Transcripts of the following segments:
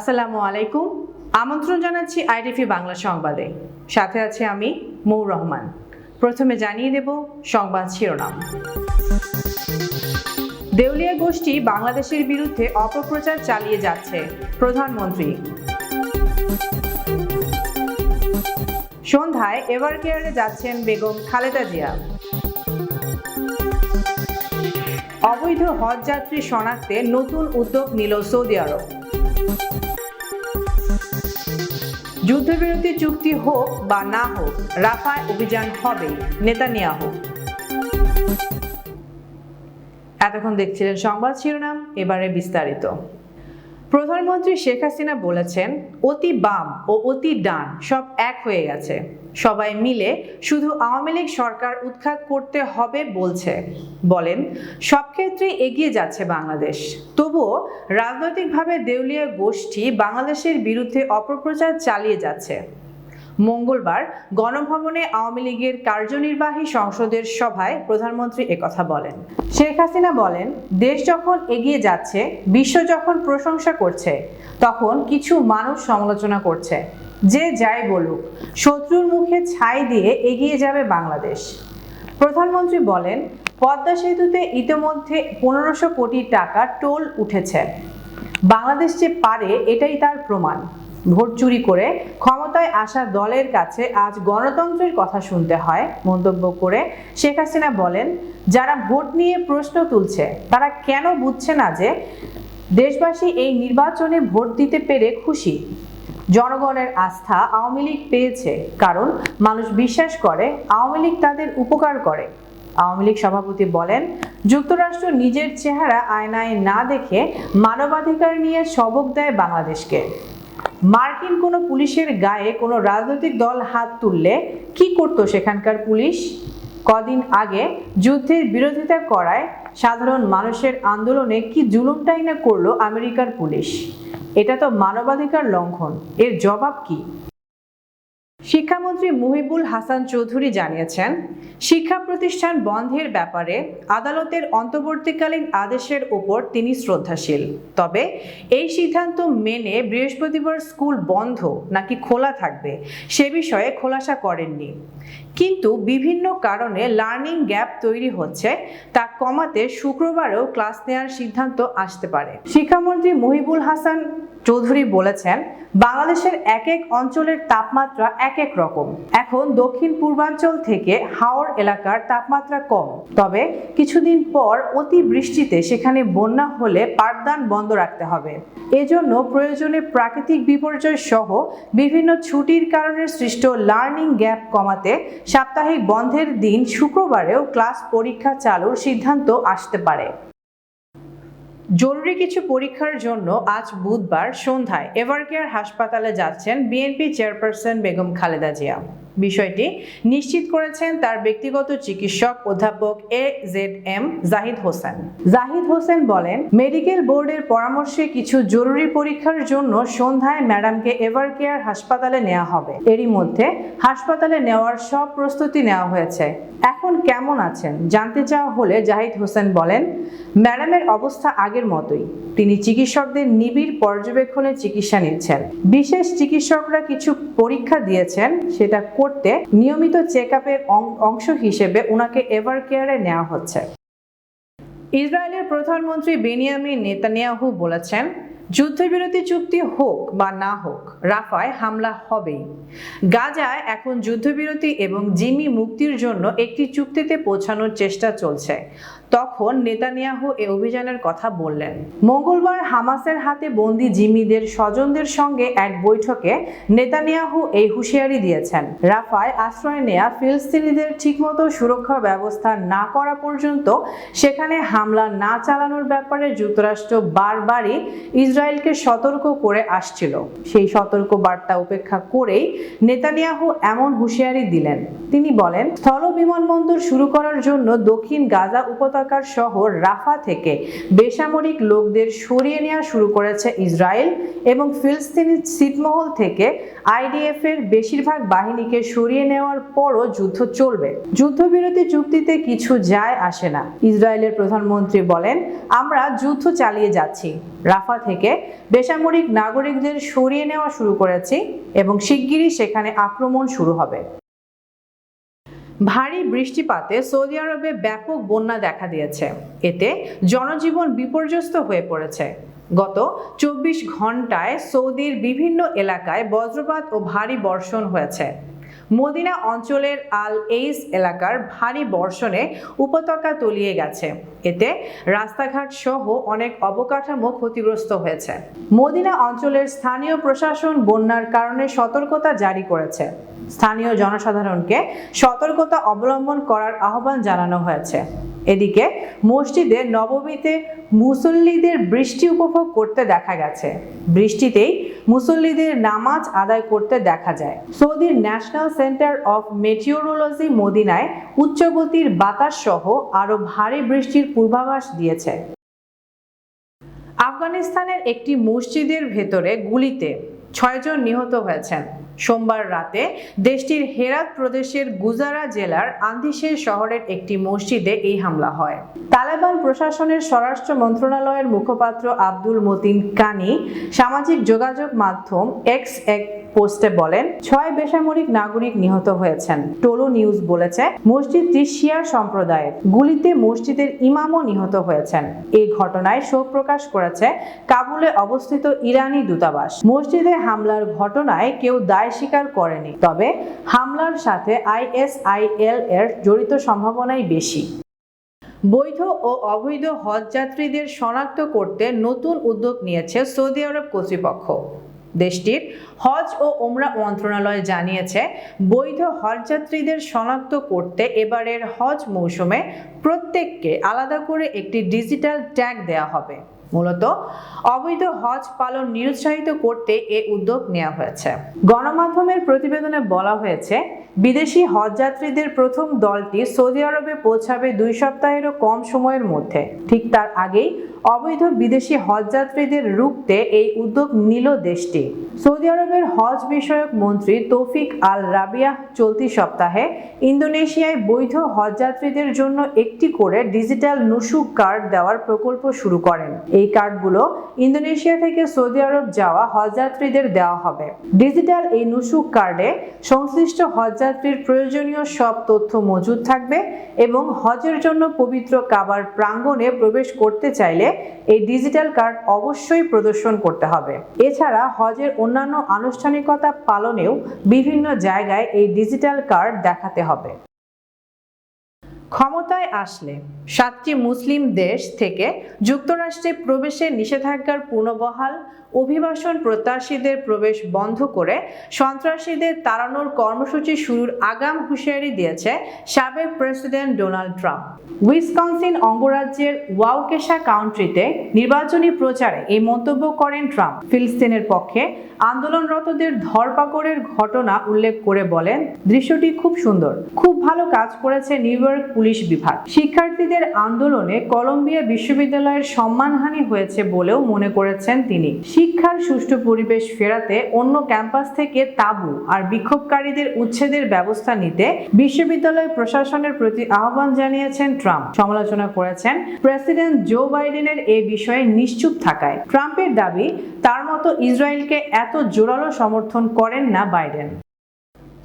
আসসালামু আলাইকুম। আমন্ত্রণ জানাচ্ছি আইটিভি বাংলা সংবাদে। সাথে আছি আমি মৌর রহমান। প্রথমে জানিয়ে দেব সংবাদ শিরোনাম। দেউলিয়া গোষ্ঠী বাংলাদেশের বিরুদ্ধে অপপ্রচার চালিয়ে যাচ্ছে, প্রধানমন্ত্রী। সন্ধ্যায় এভারকেয়ারে যাচ্ছেন বেগম খালেদা জিয়া। অবৈধ হজ যাত্রী শনাক্তে নতুন উদ্যোগ নিল সৌদি আরব। যুদ্ধবিরতি চুক্তি হোক বা না হোক, রাফায় অভিযান হবেই, নেতানিয়াহু। এতক্ষণ দেখছিলেন সংবাদ শিরোনাম, এবারে বিস্তারিত। প্রধানমন্ত্রী শেখ হাসিনা বলেছেন, অতি বাম ও অতি ডান সব এক হয়ে গেছে, সবাই মিলে শুধু আওয়ামী লীগ সরকার উৎখাত করতে হবে বলছে। বলেন, সব ক্ষেত্রে এগিয়ে যাচ্ছে বাংলাদেশ, তবুও রাজনৈতিকভাবে দেউলিয়া গোষ্ঠী বাংলাদেশের বিরুদ্ধে অপপ্রচার চালিয়ে যাচ্ছে। মঙ্গলবার গণভবনে আওয়ামী লীগের কার্যনির্বাহী সংসদের সভায় প্রধানমন্ত্রী একথা বলেন। শেখ হাসিনা বলেন, দেশ যখন এগিয়ে যাচ্ছে, বিশ্ব যখন প্রশংসা করছে, তখন কিছু মানুষ সমালোচনা করছে। যে যাই বলুক, শত্রুর মুখে ছাই দিয়ে এগিয়ে যাবে বাংলাদেশ। প্রধানমন্ত্রী বলেন, পদ্মা সেতুতে ইতিমধ্যে 1500 কোটি টাকা টোল উঠেছে। বাংলাদেশ যে পারে, এটাই তার প্রমাণ। ভোট চুরি করে ক্ষমতায় আসা দলের কাছে আজ গণতন্ত্রের কথা শুনতে হয়, মন্তব্য করে শেখ হাসিনা বলেন, যারা ভোট নিয়ে প্রশ্ন তুলছে তারা কেন বুঝছে না যে দেশবাসী এই নির্বাচনে ভোট দিতে পেরে খুশি। জনগণের আস্থা আওয়ামী লীগ পেয়েছে, কারণ মানুষ বিশ্বাস করে আওয়ামী লীগ তাদের উপকার করে। আওয়ামী লীগ সভাপতি বলেন, যুক্তরাষ্ট্র নিজের চেহারা আয়নায় না দেখে মানবাধিকার নিয়ে সবক দেয় বাংলাদেশকে। মার্কিন কোনো পুলিশের গায়ে কোনো রাজনৈতিক দল হাত তুললে কি করতো সেখানকার পুলিশ? কদিন আগে যুদ্ধের বিরোধিতা করায় সাধারণ মানুষের আন্দোলনে কি জুলুমটাই না করলো আমেরিকার পুলিশ। এটা তো মানবাধিকার লঙ্ঘন, এর জবাব কি? শিক্ষামন্ত্রী মুহিবুল হাসান চৌধুরী জানিয়েছেন, শিক্ষা প্রতিষ্ঠান বন্ধের ব্যাপারে আদালতের অন্তর্বর্তীকালীন আদেশের উপর তিনি শ্রদ্ধাশীল। তবে এই সিদ্ধান্ত মেনে বৃহস্পতিবার স্কুল বন্ধ নাকি খোলা থাকবে সে বিষয়ে খোলাসা করেননি। কিন্তু বিভিন্ন কারণে লার্নিং গ্যাপ তৈরি হচ্ছে, তা কমাতে শুক্রবারেও ক্লাস নেওয়ার সিদ্ধান্ত আসতে পারে। শিক্ষামন্ত্রী মুহিবুল হাসান চৌধুরী বলেছেন, বাংলাদেশের এক এক অঞ্চলের তাপমাত্রা এক এক রকম। এখন দক্ষিণ পূর্বাঞ্চল থেকে হাওর এলাকার তাপমাত্রা কম, তবে কিছুদিন পর অতি বৃষ্টিতে সেখানে বন্যা হলে পাঠদান বন্ধ রাখতে হবে। এজন্য প্রয়োজনে প্রাকৃতিক বিপর্যয় সহ বিভিন্ন ছুটির কারণে সৃষ্ট লার্নিং গ্যাপ কমাতে সাপ্তাহিক বন্ধের দিন শুক্রবারেও ক্লাস পরীক্ষা চালুর সিদ্ধান্ত আসতে পারে। জরুরি কিছু পরীক্ষার জন্য আজ বুধবার সন্ধ্যায় এভারকেয়ার হাসপাতালে যাচ্ছেন বিএনপি চেয়ারপারসন বেগম খালেদা জিয়া। বিষয়টি নিশ্চিত করেছেন তার ব্যক্তিগত চিকিৎসক অধ্যাপক AZM জাহিদ হোসেন। জাহিদ হোসেন বলেন, মেডিকেল বোর্ডের পরামর্শে কিছু জরুরি পরীক্ষার জন্য সন্ধ্যায় ম্যাডামকে এভারকেয়ার হাসপাতালে নেওয়া হবে। এরই মধ্যে হাসপাতালে নেওয়ার সব প্রস্তুতি নেওয়া হয়েছে। এখন কেমন আছেন জানতে চাওয়া হলে জাহিদ হোসেন বলেন, ম্যাডামের অবস্থা আগের মতোই। তিনি চিকিৎসকদের নিবিড় পর্যবেক্ষণে চিকিৎসা নিচ্ছেন। বিশেষ চিকিৎসকরা কিছু পরীক্ষা দিয়েছেন, সেটা করতে নিয়মিত চেকআপের অংশ হিসেবে ওনাকে এভারকেয়ারে নেওয়া হচ্ছে। ইসরায়েলের প্রধানমন্ত্রী বেনিয়ামিন নেতানিয়াহু বলেছেন, যুদ্ধবিরতি চুক্তি হোক বা না হোক, রাফায় হামলা হবেই। গাজায় এখন যুদ্ধবিরতি এবং জিম্মি মুক্তির জন্য একটি চুক্তিতে পৌঁছানোর চেষ্টা চলছে। তখন নেতানিয়াহু এই অভিযানের কথা বললেন। মঙ্গলবার হামাসের হাতে বন্দী জিম্মিদের স্বজনদের সঙ্গে এক বৈঠকে নেতানিয়াহু এই হুঁশিয়ারি দিয়েছেন। রাফায় আশ্রয় নেয়া ফিলিস্তিনিদের ঠিকমতো সুরক্ষা ব্যবস্থা না করা পর্যন্ত সেখানে হামলা না চালানোর ব্যাপারে যুক্তরাষ্ট্র বারবারই ইসরায়েলকে সতর্ক করে আসছিল। সেই সতর্ক বার্তা উপেক্ষা করেই নেতানিয়াহু এমন হুঁশিয়ারি দিলেন। তিনি বলেন, স্থল বিমানবন্দর শুরু করার জন্য দক্ষিণ গাজা উপত্যকার শহর রাফা থেকে বেসামরিক লোকদের সরিয়ে নেওয়া শুরু করেছে ইসরায়েল, এবং ফিলিস্তিনি ছিটমহল থেকে আইডিএফ এর বেশিরভাগ বাহিনীকে সরিয়ে নেওয়ার পরও যুদ্ধ চলবে। যুদ্ধবিরতি চুক্তিতে কিছু যায় আসে না। ইসরায়েলের প্রধানমন্ত্রী বলেন, আমরা যুদ্ধ চালিয়ে যাচ্ছি। রাফা থেকে থেকে বেসামরিক নাগরিকদের সরিয়ে নেওয়া শুরু করেছি এবং শিগগিরই সেখানে আক্রমণ শুরু হবে। ভারী বৃষ্টিপাতে সৌদি আরবে ব্যাপক বন্যা দেখা দিয়েছে। এতে জনজীবন বিপর্যস্ত হয়ে পড়েছে। গত 24 ঘন্টায় সৌদির বিভিন্ন এলাকায় বজ্রপাত ও ভারী বর্ষণ হয়েছে। মদিনা অঞ্চলের আল এইস এলাকার ভারী বর্ষণে উপত্যকা তলিয়ে গেছে। এতে রাস্তাঘাট সহ অনেক অবকাঠামো ক্ষতিগ্রস্ত হয়েছে। মদিনা অঞ্চলের স্থানীয় প্রশাসন বন্যার কারণে সতর্কতা জারি করেছে। স্থানীয় জনসাধারণকে সতর্কতা অবলম্বন করার আহ্বান জানানো হয়েছে। এদিকে মসজিদে নববীতে মুসল্লিদের বৃষ্টি উপভোগ করতে দেখা গেছে। বৃষ্টিতেই মুসল্লিদের নামাজ আদায় করতে দেখা যায়। সৌদির ন্যাশনাল সেন্টার অফ মেটিওরোলজি মদিনায় উচ্চগতির বাতাস সহ আরো ভারী বৃষ্টির পূর্বাভাস দিয়েছে। আফগানিস্তানের একটি মসজিদের ভেতরে গুলিতে 6 জন নিহত হয়েছেন। সোমবার রাতে দেশটির হেরাত প্রদেশের গুজারা জেলার আন্দিশের শহরের একটি মসজিদে এই হামলা হয়। তালেবান প্রশাসনের স্বরাষ্ট্র মন্ত্রণালয়ের মুখপাত্র আব্দুল মতিন কানি সামাজিক যোগাযোগ মাধ্যম এক্স এক পোস্টে বলেন, 6 বেসামরিক নাগরিক নিহত হয়েছেন। টোলো নিউজ বলেছে, মসজিদটি শিয়া সম্প্রদায়ের। গুলিতে মসজিদের ইমামও নিহত হয়েছেন। এই ঘটনায় শোক প্রকাশ করেছে কাবুলে অবস্থিত ইরানি দূতাবাস। মসজিদে হামলার ঘটনায় কেউ দায় স্বীকার করেনি, তবে হামলার সাথে ISIL এর জড়িত সম্ভাবনাই বেশি। বৈধ ও অবৈধ হজ যাত্রীদের শনাক্ত করতে নতুন উদ্যোগ নিয়েছে সৌদি আরব কর্তৃপক্ষ। দেশটির হজ ও ওমরা মন্ত্রণালয় জানিয়েছে, বৈধ হজযাত্রীদের শনাক্ত করতে এবারের হজ মৌসুমে প্রত্যেককে আলাদা করে একটি ডিজিটাল ট্যাগ দেওয়া হবে। মূলত অবৈধ হজ পালন নিরুৎসাহিত করতে এ উদ্যোগ নেওয়া হয়েছে। গণমাধ্যমের প্রতিবেদনে বলা হয়েছে, বিদেশি হজযাত্রীদের প্রথম দলটি সৌদি আরবে পৌঁছাবে 2 সপ্তাহেরও কম সময়ের মধ্যে। ঠিক তার আগেই অবৈধ বিদেশি হজযাত্রীদের রুখতে এই উদ্যোগ নিল দেশটি। সৌদি আরবের হজ বিষয়ক মন্ত্রী তৌফিক আল রাবিয়াহ চলতি সপ্তাহে ইন্দোনেশিয়ায় বৈধ হজযাত্রীদের জন্য একটি করে ডিজিটাল নুসুক কার্ড দেওয়ার প্রকল্প শুরু করেন। এই কার্ডগুলো ইন্দোনেশিয়া থেকে সৌদি আরব যাওয়া হজযাত্রীদের দেওয়া হবে। ডিজিটাল এই নুসুক কার্ডে সংশ্লিষ্ট হজযাত্রীর প্রয়োজনীয় সব তথ্য মজুদ থাকবে এবং হজের জন্য পবিত্র কাবার প্রাঙ্গণে প্রবেশ করতে চাইলে এই ডিজিটাল কার্ড অবশ্যই প্রদর্শন করতে হবে। এছাড়া হজের অন্যান্য আনুষ্ঠানিকতা পালনেও বিভিন্ন জায়গায় এই ডিজিটাল কার্ড দেখাতে হবে। ক্ষমতায় আসলে 7টি মুসলিম দেশ থেকে যুক্তরাষ্ট্রে প্রবেশে নিষেধাজ্ঞার পুনর্বহাল, অভিবাসন প্রত্যাশীদের প্রবেশ বন্ধ করে সন্ত্রাসীদের তাড়ানোর কর্মসূচি শুরুর আগাম হুঁশিয়ারি দিয়েছে সাবেক প্রেসিডেন্ট ডোনাল্ড ট্রাম্প। উইসকনসিন অঙ্গরাজ্যের ওয়াউকেশা কাউন্টিতে নির্বাচনী প্রচারে এই মন্তব্য করেন ট্রাম্প। ফিলিস্তিনের পক্ষে আন্দোলনরতদের ধরপাকড়ের ঘটনা উল্লেখ করে বলেন, দৃশ্যটি খুব সুন্দর, খুব ভালো কাজ করেছে নিউ ইয়র্ক পুলিশ বিভাগ। শিক্ষার্থীদের আন্দোলনে কলম্বিয়া বিশ্ববিদ্যালয়ের সম্মানহানি হয়েছে বলেও মনে করেছেন তিনি। শিক্ষার সুষ্ঠু পরিবেশ ফেরাতে অন্য ক্যাম্পাস থেকে তাঁবু আর বিক্ষোভকারীদের উচ্ছেদের ব্যবস্থা নিতে বিশ্ববিদ্যালয় প্রশাসনের প্রতি আহ্বান জানিয়েছেন ট্রাম্প। সমালোচনা করেছেন প্রেসিডেন্ট জো বাইডেনের এ বিষয়ে নিশ্চুপ থাকায়। ট্রাম্পের দাবি, তার মতো ইসরায়েলকে এত জোরালো সমর্থন করেন না বাইডেন।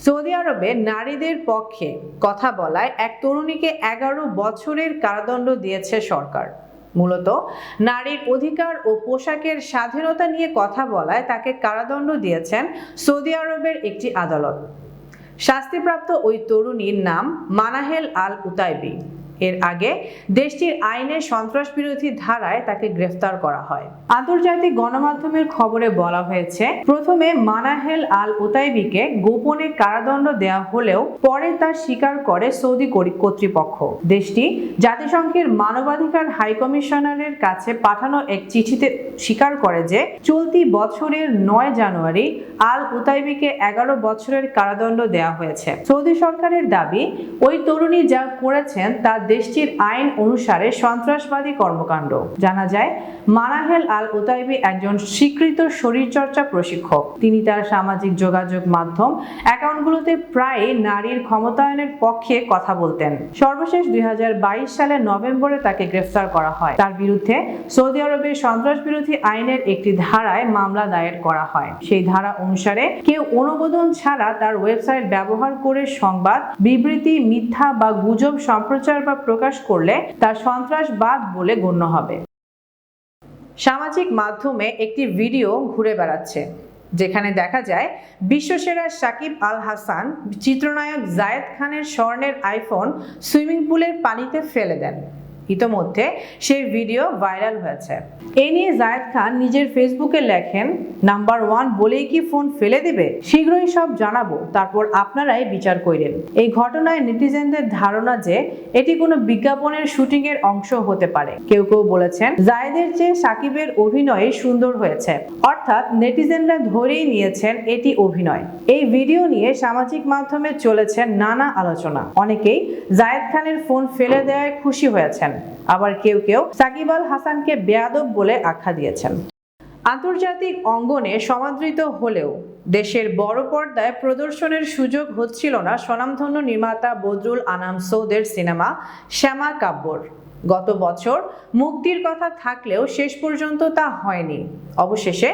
সৌদি আরবে নারীদের পক্ষে কথা বলায় এক তরুণীকে 11 বছরের কারাদণ্ড দিয়েছে সরকার। মূলত নারীর অধিকার ও পোশাকের স্বাধীনতা নিয়ে কথা বলায় তাকে কারাদণ্ড দিয়েছেন সৌদি আরবের একটি আদালত। শাস্তিপ্রাপ্ত ওই তরুণীর নাম মানাহেল আল উতাইবি। এর আগে দেশটির আইনে সন্ত্রাস বিরোধী ধারায় তাকে গ্রেফতার করা হয়। আন্তর্জাতিক গণমাধ্যমের খবরে বলা হয়েছে, প্রথমে মানাহেল আল উতাইবিকে গোপনে কারাদণ্ড দেওয়া হলেও পরে তা স্বীকার করে সৌদি কর্তৃপক্ষ। দেশটি জাতিসংঘের মানবাধিকার হাইকমিশনারের কাছে পাঠানো এক চিঠিতে স্বীকার করে যে চলতি বছরের 9 জানুয়ারি আল উতাইবিকে 11 বছরের কারাদণ্ড দেওয়া হয়েছে। সৌদি সরকারের দাবি, ওই তরুণী যা করেছেন তা দেশটির আইন অনুসারে সন্ত্রাসবাদী কর্মকাণ্ড। জানা যায়, মানাহেল আল উতাইবি একজন স্বীকৃত শরীরচর্চা প্রশিক্ষক। তিনি তার সামাজিক যোগাযোগ মাধ্যম অ্যাকাউন্টগুলোতে প্রায়ই নারীর ক্ষমতায়নের পক্ষে কথা বলতেন। সর্বশেষ 2022 সালের নভেম্বরে তাকে গ্রেফতার করা হয়। তার বিরুদ্ধে সৌদি আরবের সন্ত্রাস বিরোধী আইনের একটি ধারায় মামলা দায়ের করা হয়। সেই ধারা অনুসারে কেউ অনুমোদন ছাড়া তার ওয়েবসাইট ব্যবহার করে সংবাদ, বিবৃতি, মিথ্যা বা গুজব সম্প্রচার বা প্রকাশ করলে তা সন্ত্রাসবাদ বলে গণ্য হবে। সামাজিক মাধ্যমে একটি ভিডিও ঘুরে বেড়াচ্ছে যেখানে দেখা যায় বিশ্বসেরা সাকিব আল হাসান চিত্রনায়ক জায়েদ খানের স্বর্ণের আইফোন সুইমিং পুলের পানিতে ফেলে দেন। ইতোমধ্যে সেই ভিডিও ভাইরাল হয়েছে। এ নিয়ে জায়েদ খান নিজের ফেসবুকে লেখেন, নাম্বার 1 বলেই কি ফোন ফেলে দিবে? শীঘ্রই সব জানাবো, তারপর আপনারাই বিচার করেন। এই ঘটনায় নেটিজেনদের ধারণা যে এটি কোনো বিজ্ঞাপনের শুটিং এর অংশ হতে পারে। কেউ কেউ বলেছেন জায়েদের চেয়ে সাকিবের অভিনয় সুন্দর হয়েছে, অর্থাৎ নেটিজেনরা ধরেই নিয়েছেন এটি অভিনয়। এই ভিডিও নিয়ে সামাজিক মাধ্যমে চলেছে নানা আলোচনা। অনেকেই জায়েদ খানের ফোন ফেলে দেওয়ায় খুশি হয়েছেন, আবার কেউ কেউ সাকিব আল হাসানকে বেয়াদব বলে আখ্যা দিয়েছেন। আন্তর্জাতিক অঙ্গনে সমাদৃত হলেও দেশের বড় পর্দায় প্রদর্শনের সুযোগ হচ্ছিল না স্বনামধন্য নির্মাতা বদরুল আনাম সৌদের সিনেমা শ্যামা কাব্যর। গত বছর মুক্তির কথা থাকলেও শেষ পর্যন্ত তা হয়নি। অবশেষে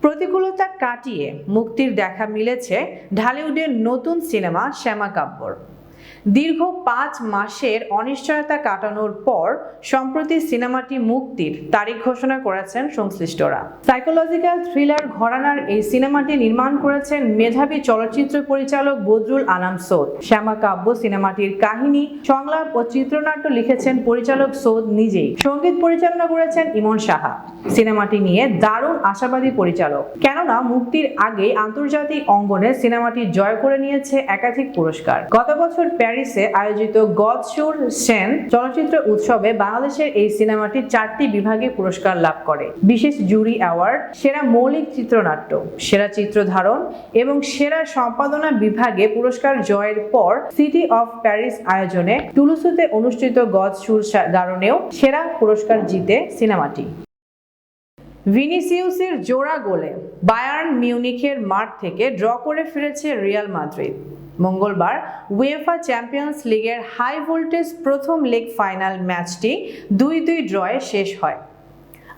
প্রতিকূলতা কাটিয়ে মুক্তির দেখা মিলেছে ঢালিউডের নতুন সিনেমা শ্যামা কাব্যর। দীর্ঘ 5 মাসের অনিশ্চয়তা কাটানোর পর সম্প্রতি সিনেমাটি মুক্তির তারিখ ঘোষণা করেছেন সংশ্লিষ্টরা। সাইকোলজিক্যাল থ্রিলার ঘরানার এই সিনেমাটি নির্মাণ করেছেন মেধাবী চলচ্চিত্র পরিচালক বদরুল আনাম সৌদ। শ্যামা কাব্য সিনেমাটির কাহিনী, সংলাপ ও চিত্রনাট্য লিখেছেন পরিচালক সৌদ নিজেই। সঙ্গীত পরিচালনা করেছেন ইমন সাহা। সিনেমাটি নিয়ে দারুণ আশাবাদী পরিচালক, কেননা মুক্তির আগেই আন্তর্জাতিক অঙ্গনে সিনেমাটি জয় করে নিয়েছে একাধিক পুরস্কার। গত বছর প্যারিসে আয়োজিত গদশুর সেন চলচ্চিত্র উৎসবে বাংলাদেশের এই সিনেমাটি 4টি বিভাগে পুরস্কার লাভ করে। বিশেষ জুরি অ্যাওয়ার্ড, সেরা মৌলিক চিত্রনাট্য, সেরা চিত্রধারণ এবং সেরা সম্পাদনা বিভাগে পুরস্কার জয়ের পর সিটি অফ প্যারিস আয়োজনে টুলুসুতে অনুষ্ঠিত গদশুর গারণেও সেরা পুরস্কার জিতে সিনেমাটি। ভিনিসিউসের জোড়া গোলে বায়ার্ন মিউনিখের মাঠ থেকে ড্র করে ফিরেছে রিয়াল মাদ্রিদ। মঙ্গলবার উয়েফা চ্যাম্পিয়ন্স লিগের হাই ভোল্টেজ প্রথম লেগ ফাইনাল ম্যাচটি 2-2 ড্রয়ে শেষ হয়।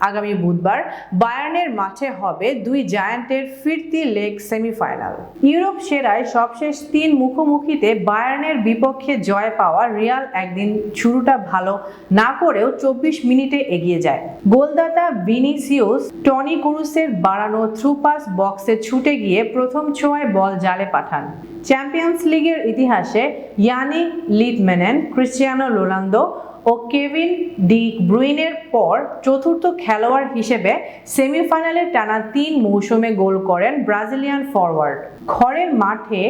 আগামী বুধবার বায়ার্নের মাঠে হবে দুই জায়ান্টের ফিরতি লেগ সেমিফাইনাল। ইউরোপ সেরায় সবশেষ 3 মুখোমুখিতে বায়ার্নের বিপক্ষে জয় পাওয়া রিয়াল একদিন শুরুটা ভালো না করেও 24 মিনিটে এগিয়ে যায়। গোলদাতা ভিনিসিউস টনি ক্রুসের বাড়ানো থ্রু পাস বক্সে ছুটে গিয়ে প্রথম ছোঁয়ায় বল জালে পাঠান। চ্যাম্পিয়ন্স লিগের ইতিহাসে ইয়ানিক লিডম্যানেন, ক্রিস্টিয়ানো রোনালদো ও কেভিন ডি ব্রুইনের পর চতুর্থ খেলোয়াড় হিসেবে সেমিফাইনালে টানা 3 মৌসুমে গোল করেন ব্রাজিলিয়ান ফরওয়ার্ড। ঘরের মাঠে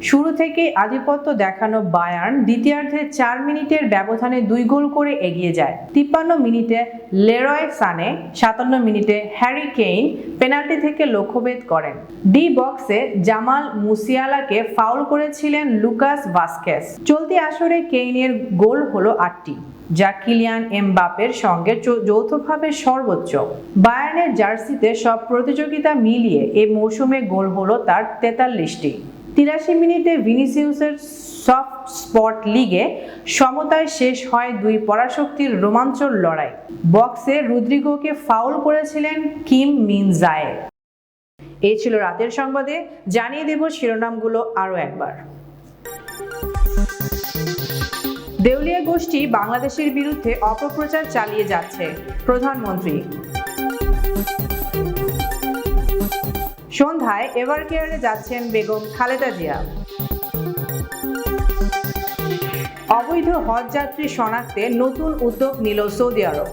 শুরু থেকেই আধিপত্য দেখানো বায়ার্ন দ্বিতীয়ার্ধে 4 মিনিটের ব্যবধানে 2 গোল করে এগিয়ে যায়। 53 মিনিটে লেরয় সানে, 57 মিনিটে হ্যারি কেইন পেনাল্টি থেকে লক্ষ্যভেদ করেন। ডি বক্সে জামাল মুসিয়ালাকে ফাউল করেছিলেন লুকাস ভাস্কেস। চলতি আসরে কেইনের গোল হলো 8টি, যা কিলিয়ান এমবাপের সঙ্গে যৌথভাবে সর্বোচ্চ। বায়ার্নের জার্সিতে সব প্রতিযোগিতা মিলিয়ে এই মৌসুমে গোল হলো তার 43টি। 83 মিনিটে ভিনিসিউসের সফট স্পট লিগে সমতায় শেষ হয় 2 পরাশক্তির রোমাঞ্চর লড়াই। বক্সে রদ্রিগোকে ফাউল করেছিলেন কিম মিন জায়ে। এই ছিল রাতের সংবাদে। জানিয়ে দেব শিরোনামগুলো আরও একবার। দেউলিয়া গোষ্ঠী বাংলাদেশের বিরুদ্ধে অপপ্রচার চালিয়ে যাচ্ছে, প্রধানমন্ত্রী। সন্ধ্যায় এভারকেয়ারে যাচ্ছেন বেগম খালেদা জিয়া। অবৈধ হজ যাত্রী শনাক্তে নতুন উদ্যোগ নিল সৌদি আরব।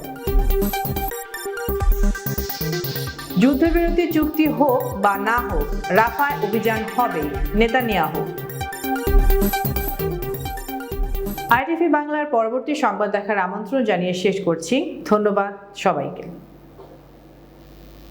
যুদ্ধবিরতি চুক্তি হোক বা না হোক, রাফায় অভিযান হবে নেতানিয়াহু। ITV বাংলার পরবর্তী সংবাদ দেখার আমন্ত্রণ জানিয়ে শেষ করছি। ধন্যবাদ সবাইকে।